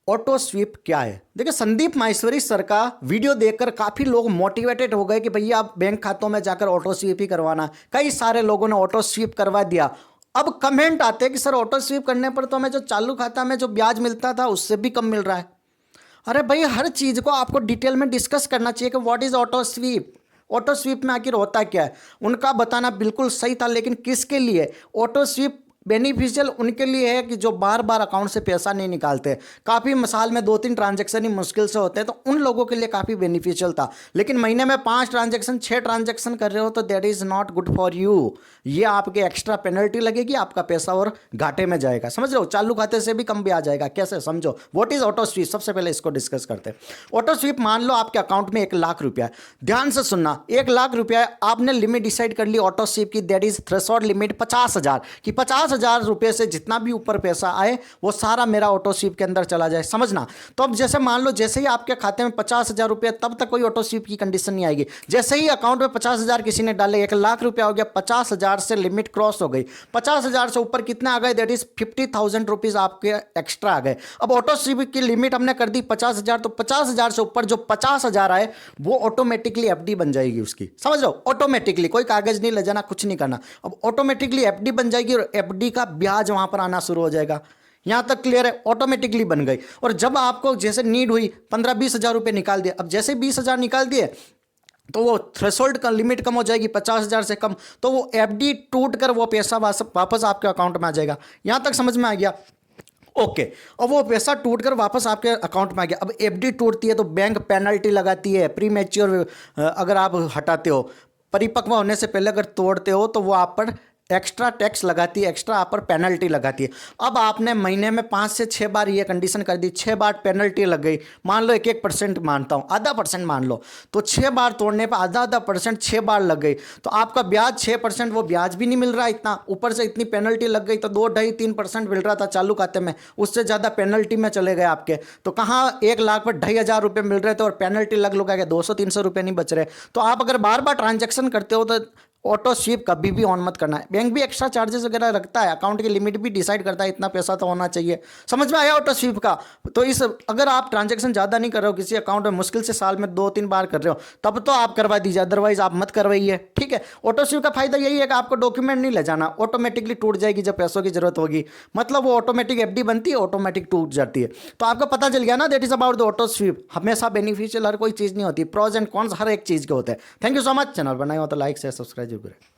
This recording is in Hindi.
ऑटो स्वीप क्या है? देखिए, संदीप माहेश्वरी सर का वीडियो देखकर काफी लोग मोटिवेटेड हो गए कि भैया आप बैंक खातों में जाकर ऑटो स्वीप ही करवाना। कई सारे लोगों ने ऑटो स्वीप करवा दिया। अब कमेंट आते हैं कि सर ऑटो स्वीप करने पर तो हमें जो चालू खाता में जो ब्याज मिलता था उससे भी कम मिल रहा है। अरे भाई, हर चीज को आपको डिटेल में डिस्कस करना चाहिए कि what is auto SVEEP. Auto SVEEP में आखिर होता क्या है, उनका बताना बिल्कुल सही था, लेकिन किसके लिए ऑटो स्वीप बेनिफिशियल? उनके लिए है कि जो बार बार अकाउंट से पैसा नहीं निकालते, काफ़ी मिसाल में 2-3 ट्रांजैक्शन ही मुश्किल से होते हैं, तो उन लोगों के लिए काफ़ी बेनिफिशियल था। लेकिन महीने में 5 ट्रांजैक्शन 6 ट्रांजैक्शन कर रहे हो तो that is not good for you. ये आपके एक्स्ट्रा पेनल्टी लगेगी, आपका पैसा और घाटे में जाएगा। समझ रहे हो? चालू खाते से भी कम भी आ जाएगा। कैसे? समझो व्हाट इज ऑटो स्वीप। सबसे पहले इसको डिस्कस करते हैं। ऑटो स्वीप, मान लो आपके अकाउंट में 1 लाख रुपया है। ध्यान से सुनना, 1 लाख रुपया है, आपने लिमिट डिसाइड कर ली ऑटो स्वीप की, दैट इज थ्रेशोल्ड लिमिट 50,000 की। 50,000 रुपये से जितना भी ऊपर पैसा आए वो सारा मेरा ऑटो स्वीप के अंदर चला जाए। समझना। तो अब जैसे मान लो जैसे ही आपके खाते में 50,000 रुपये, तब तक कोई ऑटो स्वीप की कंडीशन नहीं आएगी। जैसे ही अकाउंट में 50,000 किसी ने डाले, 1 लाख रुपया हो गया, 50,000 से लिमिट क्रॉस हो गई, 50,000 से ऊपर कितने आ गए? दैट इज 50,000 रुपीज आपके एक्स्ट्रा आ गए। अब ऑटो स्वीप की लिमिट हमने कर दी 50,000, तो 50,000 से ऊपर जो 50,000 आए वो ऑटोमेटिकली एफडी बन जाएगी उसकी। समझ लो? ऑटोमेटिकली, कोई कागज नहीं ले जाना, कुछ नहीं करना। अब ऑटोमेटिकली एफडी बन जाएगी और एफडी का ब्याज वहां पर आना शुरू हो जाएगा। यहां तक क्लियर है? ऑटोमेटिकली बन गई। और जब आपको जैसे नीड हुई 15-20 हज़ार रुपए निकाल दिए, अब जैसे 20,000 निकाल दिए तो वो थ्रेशोल्ड का लिमिट कम हो जाएगी 50,000 से कम, तो वो एफडी टूट कर वो पैसा वापस आपके अकाउंट में आ जाएगा। यहां तक समझ में आ गया? ओके। और वो पैसा टूट कर वापस आपके अकाउंट में आ गया। अब एफडी टूटती है तो बैंक पेनल्टी लगाती है। प्री मैच्योर अगर आप हटाते हो, परिपक्व होने से पहले अगर तोड़ते हो तो वो आप पर एक्स्ट्रा टैक्स लगाती है, एक्स्ट्रा आप पर पेनल्टी लगाती है। अब आपने महीने में 5 से 6 बार ये कंडीशन कर दी, 6 बार पेनल्टी लग गई। मान लो 1-1% मानता हूँ, आधा परसेंट मान लो, तो 6 बार तोड़ने पर आधा परसेंट 6 बार लग गई, तो आपका ब्याज 6%, वो ब्याज भी नहीं मिल रहा इतना, ऊपर से इतनी पेनल्टी लग गई, तो 2-2.5-3% मिल रहा था चालू खाते में, उससे ज़्यादा पेनल्टी में चले गए आपके। तो कहाँ 1 लाख पर 2,500 रुपये मिल रहे थे और पेनल्टी लग के 200-300 रुपये नहीं बच रहे। तो आप अगर बार बार ट्रांजेक्शन करते हो तो ऑटो स्वीप कभी भी ऑन मत करना है। बैंक भी एक्स्ट्रा चार्जेस वगैरह रखता है, अकाउंट की लिमिट भी डिसाइड करता है, इतना पैसा तो होना चाहिए। समझ में आया ऑटो स्वीप का? तो इस अगर आप ट्रांजैक्शन ज़्यादा नहीं कर रहे हो किसी अकाउंट में, मुश्किल से साल में 2-3 बार कर रहे हो, तब तो आप करवा दीजिए, अदरवाइज आप मत करवाइए। ठीक है? ऑटो स्वीप का फायदा यही है कि आपको डॉक्यूमेंट नहीं ले जाना, ऑटोमेटिकली टूट जाएगी जब पैसों की जरूरत होगी। मतलब वो ऑटोमेटिक एफडी बनती है, ऑटोमेटिक टूट जाती है। तो आपको पता चल गया ना, that is about the auto SVEEP. हमेशा बेनिफिशियल हर कोई चीज़ नहीं होती, प्रोज एंड कॉन्स हर एक चीज़ के होते हैं। Thank you so much. Channel बनाए हो तो लाइक शेयर सब्सक्राइब जरूर करें।